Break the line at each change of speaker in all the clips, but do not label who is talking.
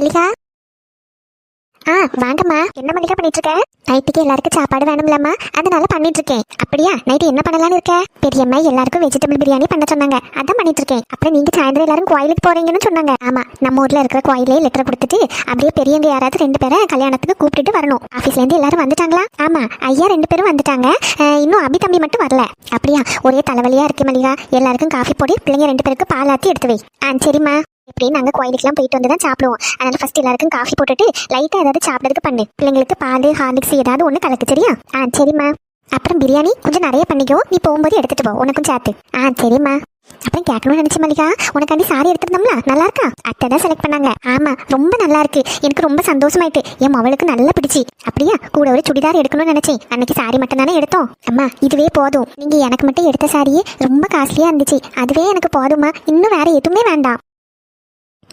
மல்லிகா. வாங்கம்மா. என்ன மல்லிகா பண்ணிட்டு இருக்க? நைட்டுக்கு எல்லாருக்கும் சாப்பாடு வேணும்லம்மா, அதனால பண்ணிட்டு இருக்கேன். அப்படியா? நைட்டு என்ன பண்ணலான்னு இருக்க? பெரியம்மா எல்லாருக்கும் வெஜிடபிள் பிரியாணி பண்ண சொன்னாங்க, அதான் பண்ணிட்டு இருக்கேன். அப்புறம் நீங்க சாயந்தரம் எல்லாரும் கோயிலுக்கு போறீங்கன்னு சொன்னாங்க. ஆமா, நம்ம ஊர்ல இருக்கிற கோயிலே லெட்டர் கொடுத்துட்டு அப்படியே பெரியவங்க யாராவது 2 பேரை கல்யாணத்துக்கு கூப்பிட்டுட்டு வரணும். ஆபீஸ்ல இருந்து எல்லாரும் வந்துட்டாங்களா? ஆமா, ஐயா 2 பேரும் வந்துட்டாங்க. இன்னும் அபி தம்பி மட்டும் வரல. அப்படியா? ஒரே தலைவலியா இருக்கு மல்லிகா. எல்லாருக்கும் காஃபி போட்டு பிள்ளைங்க 2 பேருக்கு பால் ஆத்தி எடுத்து வை. சரிம்மா. எப்படின்னு நாங்கள் கோயிலுக்குலாம் போயிட்டு வந்து தான் சாப்பிடுவோம். அதனால ஃபர்ஸ்ட் எல்லாருக்கும் காஃபி போட்டுட்டு லைட்டாக ஏதாவது சாப்பிட்றதுக்கு பண்ணு. பிள்ளைங்களுக்கு பால் ஹார்லிக்ஸ் ஏதாவது ஒன்று கலக்கு. சரியா? சரிம்மா. அப்புறம் பிரியாணி கொஞ்சம் நிறைய பண்ணிக்கோ, நீ போகும்போது எடுத்துட்டு போ, உனக்கும் சேர்த்து. சரிம்மா. அப்புறம் கேட்கணும்னு நினைச்சு மல்லிகா, உனக்காண்டி சாரி எடுத்துருந்தோம்ல, நல்லா இருக்கா? அத்தை தான் செலக்ட் பண்ணாங்க. ஆமா, ரொம்ப நல்லா இருக்கு. எனக்கு ரொம்ப சந்தோஷமாயிட்டு. என் அவளுக்கு நல்லா பிடிச்சி. அப்படியா? கூட ஒரு சுடிதார் எடுக்கணும்னு நினைச்சேன். அன்னைக்கு சாரி மட்டும் தானே எடுத்தோம். அம்மா இதுவே போதும். நீங்க எனக்கு மட்டும் எடுத்த சாரியே ரொம்ப காஸ்ட்லியா இருந்துச்சு, அதுவே எனக்கு போதுமா, இன்னும் வேற எதுவுமே வேண்டாம்.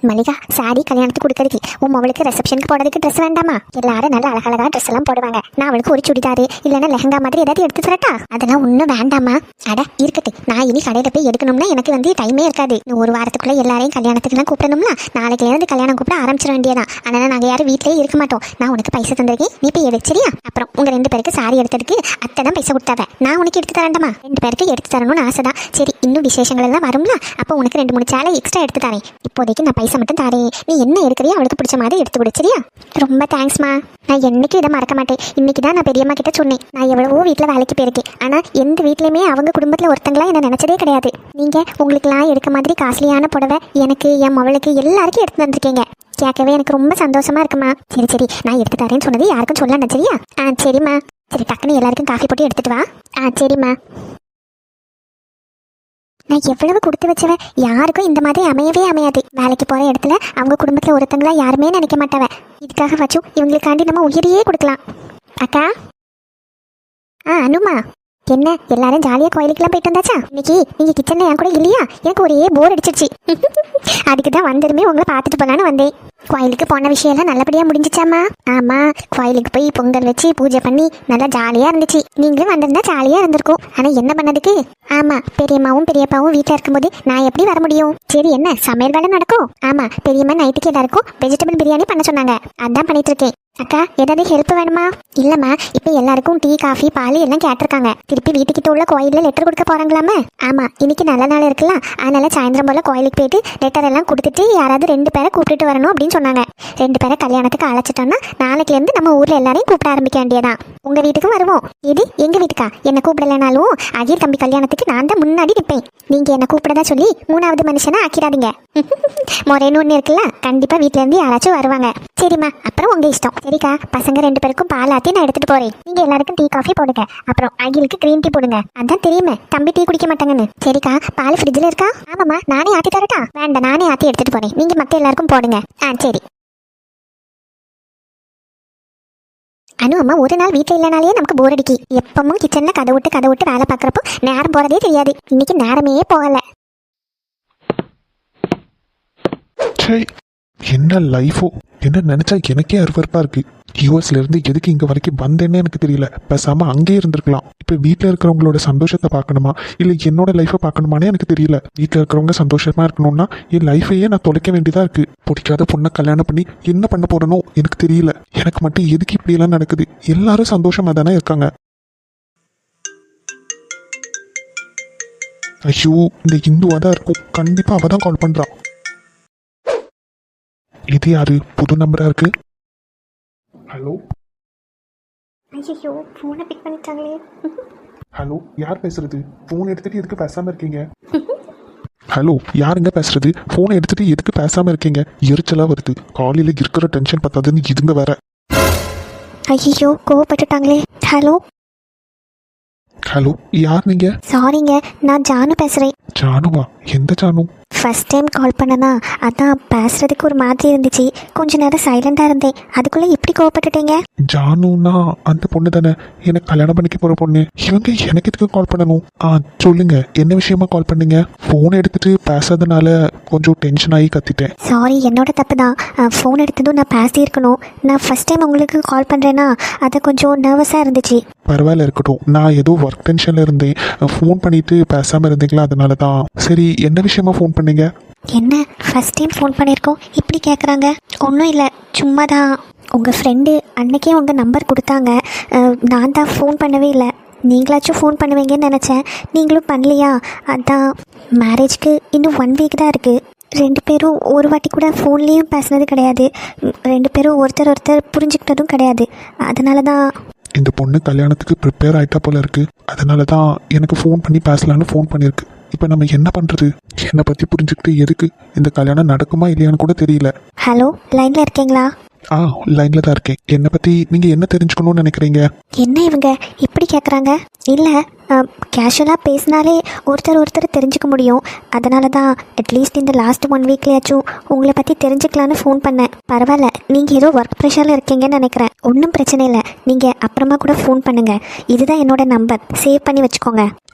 மல்லிகா, சாரி கல்யாணத்துக்கு கொடுக்கறதுக்கு உன் அவளுக்கு ரிசப்ஷனுக்கு போடுறதுக்கு ட்ரெஸ் வேண்டாமா? எல்லாரும் நல்ல அழகழகா ட்ரெஸ் எல்லாம் போடுவாங்க. நான் அவளுக்கு ஒரு சுடிதாரு இல்லைன்னா லெஹங்கா மாதிரி ஏதாவது எடுத்து தரட்டா? அதெல்லாம் ஒன்றும் வேண்டாமா. அட இருக்கட்டு, நான் இனி கடையில் போய் எடுக்கணும்னா எனக்கு வந்து டைமே இருக்காது. இன்னும் ஒரு வாரத்துக்குள்ள எல்லாரையும் கல்யாணத்துக்குலாம் கூப்பிடணும்னா நாளைக்கு இருந்து கல்யாணம் கூப்பிட ஆரம்பிச்சிட வேண்டியதான். அதனால நாங்கள் யாரும் வீட்டிலேயே இருக்க மாட்டோம். நான் உனக்கு பைசா தந்திருக்கேன், நீ போய் எடு. சரியா? அப்புறம் உங்க 2 பேருக்கு சாரி எடுத்ததுக்கு அத்தை தான் பைசா கொடுத்தாவ. நான் உனக்கு எடுத்து தரேன்டாமா. 2 பேருக்கு எடுத்து தரணும்னு ஆசைதான். சரி, இன்னும் விசேஷங்கள் எல்லாம் வரும்ல, அப்போ உனக்கு 2-3 சேலை எக்ஸ்ட்ரா எடுத்து தரேன். இப்போதைக்கு நான் பைசா மட்டும் தரேன். நீ என்ன எடுக்கிறியோ அவளுக்கு பிடிச்ச மாதிரி எடுத்து கொடு. சரியா? ரொம்ப தேங்க்ஸ்மா. நான் என்னைக்கு இதை மறக்க மாட்டேன். இன்னைக்கு தான் நான் பெரியம்மா கிட்ட சொன்னேன். நான் எவ்வளவோ வீட்டில் வேலைக்கு போயிருக்கேன், ஆனால் எந்த வீட்லையுமே அவங்க குடும்பத்தில் ஒருத்தங்களா என்ன நினைச்சதே கிடையாது. நீங்க உங்களுக்குலாம் எடுக்க மாதிரி காஸ்ட்லியான புடவை எனக்கு, என் மவளுக்கு எல்லாருக்கும் எடுத்து வந்திருக்கீங்க. கேட்கவே எனக்கு ரொம்ப சந்தோஷமா இருக்குமா. சரி சரி, நான் எடுத்து தரேன்னு சொன்னது யாருக்கும் சொல்லலாம். சரியா? சரிம்மா. சரி, டக்குன்னு எல்லாருக்கும் காஃபி போட்டு எடுத்துட்டு வா. சரிம்மா. நான் எவ்வளவு கொடுத்து வச்சவன், யாருக்கும் இந்த மாதிரி அமையவே அமையாது. வேலைக்கு போற இடத்துல அவங்க குடும்பத்துல ஒருத்தங்களா யாருமே நினைக்க மாட்டவ. இதுக்காக வச்சு இவங்களுக்காண்டி நம்ம உயிரையே கொடுக்கலாம். அக்கா. அனுமா, என்ன எல்லாரும் ஜாலியா கோயிலுக்குலாம் போயிட்டு வந்தாச்சா? இன்னைக்கு நீங்க கிச்சன்ல என் கூட இல்லையா? எனக்கு ஒரே போர் அடிச்சிருச்சு. அதுக்கு தான் வந்ததுமே உங்களை பார்த்துட்டு போலான்னு வந்தேன். கோயிலுக்கு போன விஷயம் எல்லாம் நல்லபடியா முடிஞ்சிச்சாமா? ஆமா, கோயிலுக்கு போய் பொங்கல் வச்சு பூஜை பண்ணி நல்லா ஜாலியா இருந்துச்சு. நீங்களும் வந்திருந்தா ஜாலியா இருந்திருக்கும். ஆனா என்ன பண்ணதுக்கு? ஆமா, பெரியம்மாவும் பெரியப்பாவும் வீட்டுல இருக்கும்போது நான் எப்படி வர முடியும்? சரி, என்ன சமையல் வேலை நடக்கும்? ஆமா, பெரியம்மா நைட்டுக்கு எல்லாருக்கும் வெஜிடபிள் பிரியாணி பண்ண சொன்னாங்க, அதான் பண்ணிட்டு இருக்கேன். அக்கா, ஏதாவது ஹெல்ப் வேணுமா? இல்லம்மா, இப்ப எல்லாருக்கும் டீ காஃபி பால் எல்லாம் கேட்டிருக்காங்க. திருப்பி வீட்டுக்கிட்ட உள்ள கோயில்ல லெட்டர் கொடுக்க போறாங்களாமே. ஆமா, இன்னைக்கு நல்ல நாள் இருக்குல்ல, அதனால சாயந்தரம் போல கோயிலுக்கு போயிட்டு லெட்டர் எல்லாம் கொடுத்துட்டு யாராவது 2 பேரை கூப்பிட்டு வரணும் அப்படின்னு சொன்னாங்க. 2 பேரை கல்யாணத்துக்கு அழைச்சிட்டோம்னா நாளைக்குல இருந்து நம்ம ஊர்ல எல்லாரையும் கூப்பிட ஆரம்பிக்க வேண்டியதான். உங்க வீட்டுக்கும் வருவோம். இது எங்க வீட்டுக்கா? என்ன கூப்பிடலனாலும் அகிர் தம்பி கல்யாணத்துக்கு நான் தான் முன்னாடி நிற்பேன். நீங்க என்ன கூப்பிடதா சொல்லி 3வது மனுஷனா ஆக்கிடாதீங்க. முறைன்னு ஒண்ணு இருக்குல்ல, கண்டிப்பா வீட்டுல இருந்து யாராச்சும் வருவாங்க. சரிம்மா, அப்புறம் உங்க இஷ்டம். சரிக்கா, பசங்க 2 பேருக்கும் பால் ஆத்தி நான் எடுத்துட்டு போறேன். நீங்க எல்லாருக்கும் டீ காஃபி போடுங்க. அப்புறம் அகிலுக்கு கிரீன் டீ போடுங்க, அதான் தெரியுமே தம்பி டீ குடிக்க மாட்டாங்கன்னு. சரிக்கா, பால் ஃப்ரிட்ஜில் இருக்கா? ஆமாம்மா, நானே ஆத்தி தரட்டா? வேண்டாம், நானே ஆத்தி எடுத்துட்டு போறேன். நீங்க மத்த எல்லாருக்கும் போடுங்க. சரி. அனு அம்மா ஒரு நாள் வீட்டில் இல்லைனாலே நமக்கு போர் அடிக்கி. எப்பவும் கிச்சன்ல கதை விட்டு வேலை பார்க்குறப்போ நேரம் போறதே தெரியாது. இன்னைக்கு நேரமே போகல.
என்ன லைஃபோ, என்ன நினைச்சா எனக்கே அருவருப்பா இருக்கு. யூஎஸ்ல இருந்து எதுக்கு இங்க வரைக்கும் வந்தேன்னு எனக்கு தெரியல. பேசாம அங்கேயே இருந்திருக்கலாம். இப்ப வீட்டுல இருக்கிறவங்களோட சந்தோஷத்தை பார்க்கணுமா இல்ல என்னோட லைஃபை பார்க்கணுமானே எனக்கு தெரியல. வீட்டுல இருக்கிறவங்க சந்தோஷமா இருக்கணும்னா என் லைஃபையே நான் தொலைக்க வேண்டியதா இருக்கு. பிடிக்காத பொண்ணை கல்யாணம் பண்ணி என்ன பண்ண போறனோ எனக்கு தெரியல. எனக்கு மட்டும் எதுக்கு இப்படி எல்லாம் நடக்குது? எல்லாரும் சந்தோஷமா தானே இருக்காங்க. ஐயோ, இந்த இந்துவா தான் இருக்கும். கண்டிப்பா அவ தான் கால் பண்றான். இது யாரு? புது நம்பரா இருக்கு. ஹலோ.
ஐயோ, போனை பிக் பண்ணிட்டாங்களே.
ஹலோ, யார் பேசுறது? போன் எடுத்துட்டு எதுக்கு பேசாம இருக்கீங்க? ஹலோ, யாருங்க பேசுறது? போனை எடுத்துட்டு எதுக்கு பேசாம இருக்கீங்க? எரிச்சலா வருது. காலையில இருக்கிற டென்ஷன் பத்தாதுன்னு இதுங்க வேற.
ஐயோ, கோவப்பட்டுட்டாங்களே. ஹலோ.
ஹலோ, யார் நீங்க?
சாரிங்க, நான் ஜானு பேசுறேன்.
ஜானுவா? எந்த ஜானு?
ஃபர்ஸ்ட் டைம் கால் பண்ணனா, அதான் பேசுறதுக்கு ஒரு மாதிரி இருந்துச்சு. கொஞ்ச நேரம் சைலண்டா இருந்தேன், அதுக்குள்ள இப்படி கோவப்பட்டுட்டீங்க.
ஜானுன்னா அந்த பொண்ணு தானே, எனக்கு கல்யாணம் பண்ணிக்க போற பொண்ணு. இவங்க எனக்கு எதுக்கு கால் பண்ணணும்? சொல்லுங்க, என்ன விஷயமா கால் பண்ணீங்க? போன் எடுத்துட்டு பேசாதனால கொஞ்சம் டென்ஷன் ஆகி கத்திட்டேன்.
சாரி, என்னோட தப்பு தான். ஃபோன் எடுத்ததும் நான் பேசியிருக்கணும். நான் ஃபர்ஸ்ட் டைம் உங்களுக்கு கால் பண்ணுறேன்னா அது கொஞ்சம் நர்வஸாக இருந்துச்சு.
பரவாயில்ல, இருக்கட்டும். நான் ஏதோ ஒர்க் டென்ஷன்ல இருந்தேன். ஃபோன் பண்ணிட்டு பேசாம இருந்தீங்களா, அதனால தான். சரி, என்ன விஷயமா ஃபோன் பண்ணீங்க?
என்ன ஃபர்ஸ்ட் டைம் ஃபோன் பண்ணியிருக்கோம் இப்படி கேட்குறாங்க? ஒன்றும் இல்லை, சும்மா தான். உங்கள் ஃப்ரெண்டு அன்னைக்கே உங்கள் நம்பர் கொடுத்தாங்க. நான் தான் ஃபோன் பண்ணவே இல்லை. நீங்களாச்சும் ஃபோன் பண்ணுவீங்கன்னு நினச்சேன், நீங்களும் பண்ணலையா? அதான். மேரேஜ்க்கு இன்னும் 1 வீக் தான் இருக்குது. 2 பேரும் ஒரு வாட்டி கூட ஃபோன்லேயும் பேசுனது கிடையாது. 2 பேரும் ஒருத்தர் புரிஞ்சுக்கிட்டதும் கிடையாது. அதனால தான்.
இந்த பொண்ணு கல்யாணத்துக்கு ப்ரிப்பேர் ஆயிட்டா போல இருக்கு. அதனால தான் எனக்கு ஃபோன் பண்ணி பேசலான்னு ஃபோன் பண்ணியிருக்கு. இப்போ நம்ம என்ன பண்ணுறது? என்னை பற்றி புரிஞ்சுக்கிட்டு எதுக்கு இந்த கல்யாணம் நடக்குமா இல்லையான்னு கூட தெரியல.
ஹலோ, லைனில் இருக்கீங்களா?
லைனில் தான் இருக்கேன். என்னை பற்றி நீங்கள் என்ன தெரிஞ்சுக்கணும்னு நினைக்கிறீங்க?
என்ன இவங்க இப்படி கேட்குறாங்க? இல்லை, கேஷுவலாக பேசினாலே ஒருத்தர் தெரிஞ்சுக்க முடியும். அதனால தான் அட்லீஸ்ட் இந்த லாஸ்ட் 1 வீக்லேயாச்சும் உங்களை பற்றி தெரிஞ்சுக்கலான்னு ஃபோன் பண்ணேன். பரவாயில்ல, நீங்கள் ஏதோ ஒர்க் ப்ரெஷரில் இருக்கீங்கன்னு நினைக்கிறேன். ஒன்றும் பிரச்சனை இல்லை, நீங்கள் அப்புறமா கூட ஃபோன் பண்ணுங்கள். இதுதான் என்னோட நம்பர், சேவ் பண்ணி வச்சுக்கோங்க.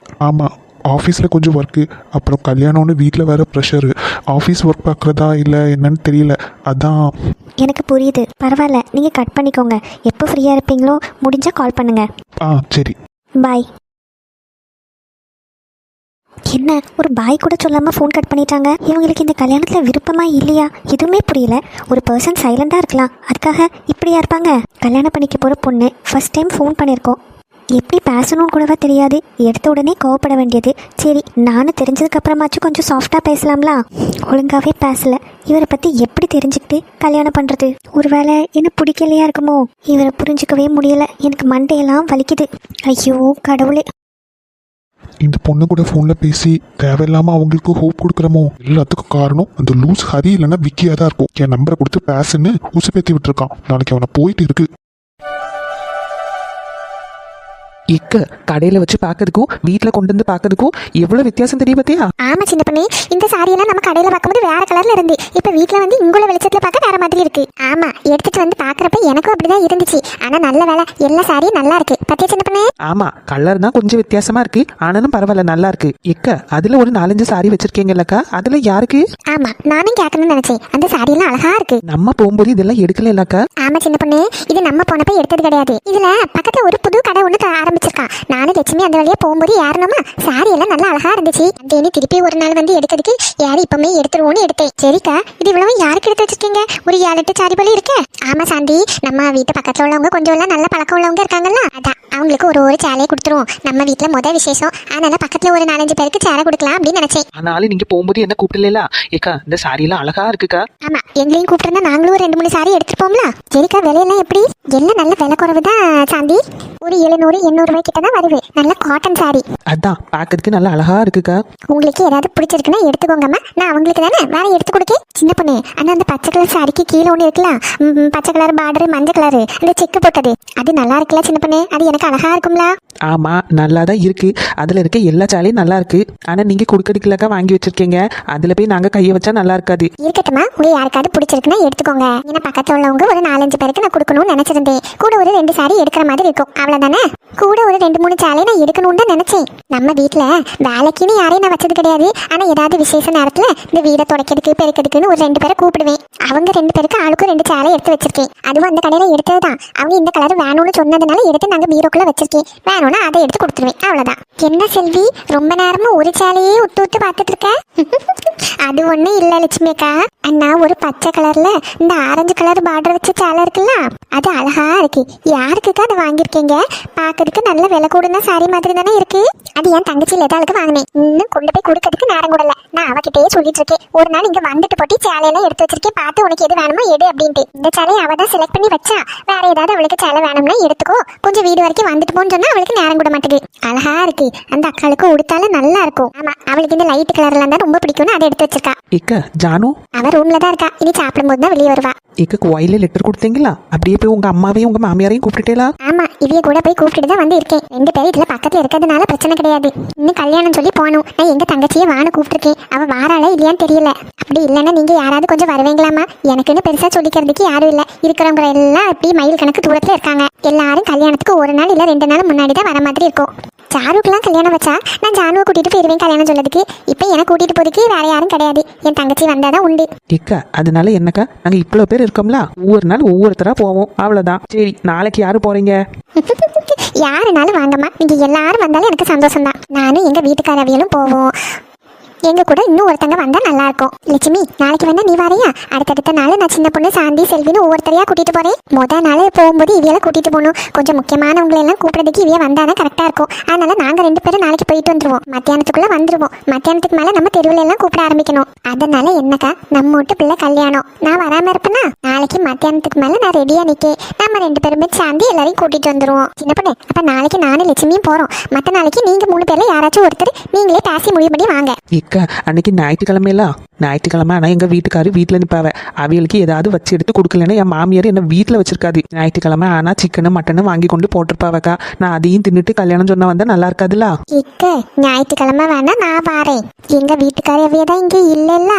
ஆமாம், ஆஃபீஸில் கொஞ்சம் ஒர்க்கு, அப்புறம் கல்யாணம்னு வீட்டில் வேறு ப்ரெஷரு. ஆஃபீஸ் ஒர்க் பார்க்குறதா இல்லை என்னன்னு தெரியல. அதான்.
எனக்கு புரியுது, பரவாயில்ல, நீங்கள் கட் பண்ணிக்கோங்க. எப்போ ஃப்ரீயாக இருப்பீங்களோ முடிஞ்சால் கால் பண்ணுங்கள்.
சரி,
பாய். என்ன, ஒரு பாய் கூட சொல்லாமல் ஃபோன் கட் பண்ணிட்டாங்க? இவங்களுக்கு இந்த கல்யாணத்தில் விருப்பமா இல்லையா எதுவுமே புரியல. ஒரு பர்சன் சைலண்டாக இருக்கலாம், அதுக்காக இப்படியா இருப்பாங்க? கல்யாணம் பண்ணிக்க போகிற பொண்ணு ஃபர்ஸ்ட் டைம் ஃபோன் பண்ணியிருக்கோம். எப்படி பேசணும்னு கூடவா தெரியாது, எடுத்த உடனே கோவப்பட வேண்டியது. சரி, நானும் தெரிஞ்சதுக்கப்புறமாச்சும் கொஞ்சம் சாஃப்டாக பேசலாம்லாம். ஒழுங்காகவே பேசலை. இவரை பற்றி எப்படி தெரிஞ்சுக்கிட்டு கல்யாணம் பண்ணுறது? ஒருவேளை என்ன பிடிக்கலையா இருக்குமோ? இவரை புரிஞ்சுக்கவே முடியலை. எனக்கு மண்டையெல்லாம் வலிக்குது. ஐயோ கடவுளே.
இந்த பொண்ணு கூட ஃபோனில் பேசி தேவையில்லாமல் அவங்களுக்கு ஹோப் கொடுக்குறமோ? எல்லாத்துக்கும் காரணம் அந்த லூஸ் ஹரி இல்லைன்னா விக்கியாக தான் இருக்கும். என் நம்பரை கொடுத்து பேசுன்னு உசுப்பேத்தி விட்டுருக்கான். நாளைக்கு அவனை போயிட்டு இருக்கு.
இக்க கடையில் வச்சு பார்க்கறதுக்கும் வீட்டில் கொண்டு வந்து பார்க்கறதுக்கும் எவ்வளோ வித்தியாசம் தெரியும் பார்த்தியா?
ஆமாம் சின்ன பண்ணி, இந்த சாரியெல்லாம் நம்ம கடையில் பார்க்கும்போது வேற கலரில் இருந்து இப்போ வீட்டில் வந்து இங்குள்ள வெளிச்சத்தில் பார்க்க வேற மாதிரி இருக்கு. ஆமாம், எடுத்துட்டு வந்து பார்க்குறப்ப எனக்கும் அப்படிதான் இருந்துச்சு. ஆனால் நல்ல வேலை, எல்லா சாரியும் நல்லா இருக்கு. பத்தியா சின்ன பண்ணி?
ஆமாம், கலர் தான் கொஞ்சம் வித்தியாசமா இருக்கு, ஆனாலும் பரவாயில்ல, நல்லா இருக்கு. எக்க அதில் ஒரு 4-5 சாரி வச்சிருக்கீங்கல்லக்கா, அதில் யாருக்கு?
ஆமாம், நானும் கேட்கணும்னு நினைச்சேன். அந்த சாரியெல்லாம் அழகா இருக்கு.
நம்ம போகும்போது இதெல்லாம் எடுக்கல இல்லக்கா?
ஆமாம் சின்ன பண்ணி, இது நம்ம போனப்ப எடுத்தது கிடையாது. இதில் பக்கத்தில் ஒரு புது கடை ஒன்று ஆரம்பிச்சிருக்கான். நானும் லட்சுமி அந்த வழியா போகும்போது யாருனோமா சாரி எல்லாம் நல்லா அழகா இருந்துச்சு. தேனி திருப்பி ஒரு நாள் வந்து எடுக்கிறதுக்கு யாரு இப்பவுமே எடுத்துருவோன்னு எடுத்தேன். சரிக்கா, இது இவ்வளவு யாருக்கு எடுத்து வச்சிருக்கீங்க? ஒரு 7-8 சாரி போல இருக்கு. ஆமா சாந்தி, நம்ம வீட்டு பக்கத்துல உள்ளவங்க கொஞ்சம் எல்லாம் நல்ல பழக்கம் உள்ளவங்க இருக்காங்கல்ல, அதான் அவங்களுக்கு ஒரு சேலையை கொடுத்துருவோம். நம்ம வீட்டுல முதல் விசேஷம், அதனால பக்கத்துல ஒரு 4-5 பேருக்கு சேலை கொடுக்கலாம் அப்படின்னு நினைச்சேன்.
ஆனாலும் நீங்க போகும்போது என்ன கூப்பிடல? ஏக்கா இந்த சாரி எல்லாம் அழகா இருக்குக்கா.
ஆமா, எங்களையும் கூப்பிட்டு நாங்களும் 2-3 சாரி எடுத்துப்போம்ல. சரிக்கா, விலையெல்லாம் எப்படி? எல்லாம் நல்ல விலை குறைவு தான் சாந்தி. ஒரு 700-800 ரூபாய் கிட்ட தான் வருது. நல்ல காட்டன் சாரி.
அதான் பார்க்கறதுக்கு நல்லா அழகா இருக்குக்கா.
உங்களுக்கு ஏதாவது பிடிச்சிருக்குன்னா எடுத்துக்கோங்கம்மா. நான் அவங்களுக்கு தானே வேற எடுத்து கொடுக்க. சின்ன பொண்ணு, ஆனா அந்த பச்சை கலர் சாரிக்கு கீழே ஒன்று இருக்கலாம், பச்சை கலர் பார்டர், மஞ்சள் கலரு, அந்த செக்கு போட்டது, அது நல்லா இருக்குல்ல சின்ன பொண்ணு? அது எனக்கு அழகா இருக்கும்ல?
ஆமா, நல்லா தான் இருக்கு. அதுல இருக்க எல்லா சாலையும் நல்லா இருக்கு. ஆனா நீங்க குடுக்கடிக்கலக்கா வாங்கி வச்சிருக்கீங்க, அதுல போய் நாங்க கையை வச்சா நல்லா இருக்காது.
இருக்கட்டுமா, உங்க யாருக்காவது பிடிச்சிருக்குன்னா எடுத்துக்கோங்க. ஏன்னா பக்கத்துல உள்ளவங்க ஒரு 4-5 பேருக்கு நான் கொடுக்கணும்னு நினைச்சிருந்தேன். கூட ஒரு 2 சாரி எடுக்கிற மாதிரி இருக்கும், அவ்வளவுதானே. கூட ஒரு 2-3 சாலை நான் எடுக்கணும்னு தான் நினைச்சேன். நம்ம வீட்டுல வேலைக்குன்னு யாரையும் நான் வச்சது கிடையாது. ஆனா ஏதாவது விசேஷ நேரத்துல இந்த வீடை துடைக்கிறதுக்கு பெருக்கிறதுக்குன்னு ஒரு 2 பேரை கூப்பிடுவேன். அவங்க 2 பேருக்கு ஆளுக்கு 2 சேலை எடுத்து வச்சிருக்கேன். அதுவும் அந்த கடையில எடுத்ததுதான். அவங்க இந்த கலர் வேணும்னு சொன்னதுனால எடுத்து நாங்க பீரோக்குள்ள வச்சிருக்கேன். வேணும்னா அதை எடுத்து கொடுத்துருவேன், அவ்வளவுதான். என்ன செல்வி, ரொம்ப நேரமா ஒரு சேலையே விட்டு பார்த்துட்டு இருக்க? அது ஒண்ணு இல்ல லட்சுமி அக்கா, அண்ணா ஒரு பச்சை கலர்ல இந்த ஆரஞ்சு கலர் பார்டர் வச்ச சேலை இருக்குல்ல, அது அழகா இருக்கு. யாருக்குக்கா அதை வாங்கியிருக்கீங்க? பாக்குறதுக்கு நல்ல விலை கூடுனா சாரி மாதிரி தானே இருக்கு. அது என் தங்கச்சி லதாளுக்கு வாங்கினேன். இன்னும் கொண்டு போய் கொடுக்கறதுக்கு நேரம் கூடல. நான் அவகிட்டயே சொல்லிட்டு இருக்கேன், ஒரு நாள் இங்க வந்துட்டு போட்டி சேலையெல்லாம் எடுத்து வச்சிருக்கேன், பார்த்து உனக்கு எது வேணுமோ எடு அப்படின்ட்டு. இந்த சேலையை அவ தான் செலக்ட் பண்ணி வச்சா. வேற ஏதாவது அவளுக்கு சேலை வேணும்னா எடுத்துக்கோ, கொஞ்சம் வீடு வரைக்கும் வந்துட்டு போன்னு சொன்னா அவளுக்கு நேரம் கூட மாட்டேங்குது. அழகா இருக்கு, அந்த அக்காளுக்கு உடுத்தாலும் நல்லா இருக்கும். ஆமா, அவளுக்கு இந்த லைட் கலர்ல இருந்தா ரொம்ப பிடிக்கும்னு அதை எடுத்து வச்சிருக்கா.
ஏக்கா ஜானு
அவ ரூம்ல தான் இருக்கா. இனி சாப்பிடும் போது தான் வெளியே வருவா.
ஏக்கா கோயில லெட்டர் கொடுத்தீங்களா? அப்படியே போய் உங்க அம்மாவையும் உங்க மாமியாரையும் கூப்பிட்டுட்டேலா?
ஆமா, இவைய கூட போய் கூப்பிட்டு தான் வந்து இருக்கேன். 2 பேரும் இதுல பக்கத்துல இருக்கிறதுனால பிரச்சனை கிடையாது. இன்னும் கல்யாணம் சொல்லி போகணும். நான் எங்க தங்கச்சியை வான்னு கூப்பிட்டுருக்கேன். அவ வாராளா இல்லையான்னு தெரியல. அப்படி இல்லைன்னா நீங்க யாராவது கொஞ்சம் வருவீங்களாமா? எனக்குன்னு பெருசா சொல்லிக்கிறதுக்கு யாரும் இல்ல. இருக்கிறவங்க எல்லாம் அப்படி மைல் கணக்கு தூரத்துல இருக்காங்க. எல்லாரும் கல்யாணத்துக்கு 1 நாள் இல்ல 2 நாள் முன்னாடி தான் வர மாதிரி இருக்கும். சாருக்கெல்லாம் கல்யாணம் வச்சா நான் ஜானுவை கூட்டிட்டு போயிருவேன் கல்யாணம் சொல்லதுக்கு. இப்போ எனக்கு கூட்டிட்டு போறதுக்கு வேற யாரும் கிடையாது. என் தங்கச்சி வந்தாதான் உண்டு.
ஏக்கா அதனால என்னக்கா, நாங்க இவ்வளவு பேர் இருக்கோம்ல, ஒவ்வொரு நாள் ஒவ்வொருத்தரா போவோம், அவ்வளவுதான். சரி, நாளைக்கு யாரு போறீங்க?
யாருனாலும் வாங்கம்மா, நீங்க எல்லாரும் வந்தாலும் எனக்கு சந்தோஷம் தான். நானும் எங்க வீட்டுக்காரவியலும் போவோம். எங்க கூட இன்னும் ஒருத்தங்க வந்தா நல்லா இருக்கும். லட்சுமி, நாளைக்கு வேணா நீ வரையா? அடுத்தடுத்த நாள் நான் சின்ன பொண்ணு சாந்தி செல்வின்னு ஒவ்வொருத்தரையா கூட்டிட்டு போறேன். முதல் நாள் போகும்போது இவையெல்லாம் கூட்டிட்டு போகணும். கொஞ்சம் முக்கியமானவங்களை எல்லாம் கூப்பிடுறதுக்கு இவைய வந்தாதான் கரெக்டா இருக்கும். அதனால நாங்க 2 பேரும் நாளைக்கு போயிட்டு வந்துருவோம். மத்தியானத்துக்குள்ள வந்துருவோம். மத்தியானத்துக்கு மேல நம்ம தெருவுல எல்லாம் கூப்பிட ஆரம்பிக்கணும். அதனால என்னக்கா, நம்ம வீட்டு பிள்ளை கல்யாணம், நான் வராம இருப்பேனா? நாளைக்கு மத்தியானத்துக்கு மேல நான் ரெடியா நிக்கேன். நம்ம 2 பேருமே சாந்தி எல்லாரையும் கூட்டிட்டு வந்துருவோம். சின்ன பொண்ணு, அப்ப நாளைக்கு நானும் லட்சுமியும் போறோம். மத்த நாளைக்கு நீங்க 3 பேர்ல யாராச்சும் ஒருத்தர் நீங்களே பேசி முடிவு பண்ணி வாங்க.
இக்கா, அன்னைக்கு ஞாயிற்றுக்கிழமை ஆனால் எங்கள் வீட்டுக்காரு வீட்டில் நிற்பாவ. அவிகளுக்கு ஏதாவது வச்சு எடுத்து கொடுக்கலன்னா என் மாமியார் என்ன வீட்டில் வச்சிருக்காது. ஞாயிற்றுக்கிழமை ஆனால் சிக்கனு மட்டனு வாங்கி கொண்டு போட்டிருப்பாவக்கா. நான் அதையும் தின்னுட்டு கல்யாணம் சொன்ன வந்தால் நல்லா இருக்காதுல்ல.
இக்க, ஞாயிற்றுக்கிழமை வேணா நான் வாரேன். எங்க வீட்டுக்காரர் எவையதான் இங்க இல்லைல்ல,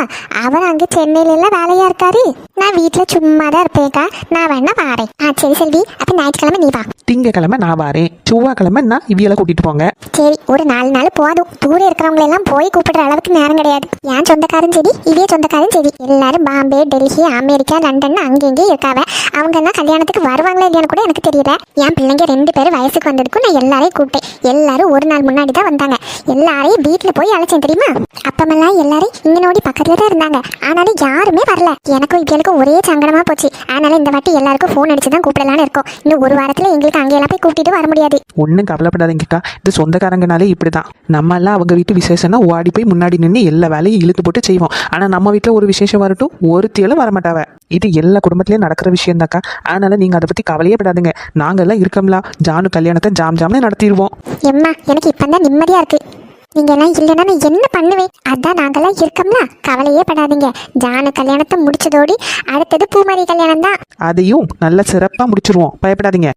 அவர் அங்க சென்னையில எல்லாம் வேலையா இருக்காரு. நான் வீட்டுல சும்மா தான் இருப்பேக்கா. நான் வேணா வாரேன். சரி செல்வி, அப்ப ஞாயிற்றுக்கிழமை நீ வா.
திங்கக்கிழமை நான் வாரேன். செவ்வாய்க்கிழமை நான் இவியலை கூட்டிட்டு போங்க.
சரி, ஒரு 4 நாள் போதும். தூரம் இருக்கிறவங்களை எல்லாம் போய் கூப்பிடுற அளவுக்கு நேரம் கிடையாது. என் சொந்தக்காரன் சரி, இவைய சொந்தக்காரன் சரி, எல்லாரும் பாம்பே, டெல்லி, அமெரிக்கா, லண்டன் அங்கெங்கே இருக்காவ. அவங்க எல்லாம் கல்யாணத்துக்கு வருவாங்களா இல்லையான்னு கூட எனக்கு தெரியல. என் பிள்ளைங்க 2 பேரும் வயசுக்கு வந்ததுக்கும் நான் எல்லாரையும் கூப்பிட்டேன். எல்லாரும் ஒரு நாள் முன்னாடி தான் வந்தாங்க. எல்லாரையும் வீட்டுல போய் அழைச்சேன் தெரியுமா? அப்பமெல்லாம் எல்லாரும் இங்க நோடி பக்கத்துல தான் இருந்தாங்க. ஆனாலும் யாருமே வரல. எனக்கும் இவளுக்கும் ஒரே சங்கடமா போச்சு. அதனால இந்த வாட்டி எல்லாருக்கும் ஃபோன் அடிச்சு தான் கூப்பிடலான்னு இருக்கோம். இன்னும் ஒரு வாரத்துல எங்களுக்கு அங்கெல்லாம் போய் கூப்பிட்டு வர முடியாது.
ஒன்றும் கவலைப்படாதீங்கக்கா, இது சொந்தக்காரங்கனாலே இப்படிதான். நம்ம எல்லாம் அவங்க வீட்டு விசேஷம்னா ஓடி போய் முன்னாடி நின்று எல்லா வேலையும் இழுத்து போட்டு செய்வோம். ஆனால் நம்ம வீட்டில் ஒரு விசேஷம் வரட்டும், ஒருத்தியலும் வரமாட்டாவ. இது எல்லா குடும்பத்திலையும் நடக்கிற விஷயம் தாக்கா. அதனால நீங்க அதை பத்தி கவலையே படாதுங்க. நாங்கெல்லாம் இருக்கோம்ல, ஜானு கல்யாணத்தை ஜாம்னு நடத்திடுவோம்.
எம்மா, எனக்கு இப்பதான் நிம்மதியா இருக்கு. நீங்க எல்லாம் இல்லைன்னா நான் என்ன பண்ணுவேன்? அதான் நாங்கெல்லாம் இருக்கோம்ல, கவலையே படாதீங்க. ஜானு கல்யாணத்தை முடிச்சதோடி அடுத்தது பூமாரி கல்யாணம் தான்.
அதையும் நல்ல சிறப்பாக முடிச்சிருவோம், பயப்படாதீங்க.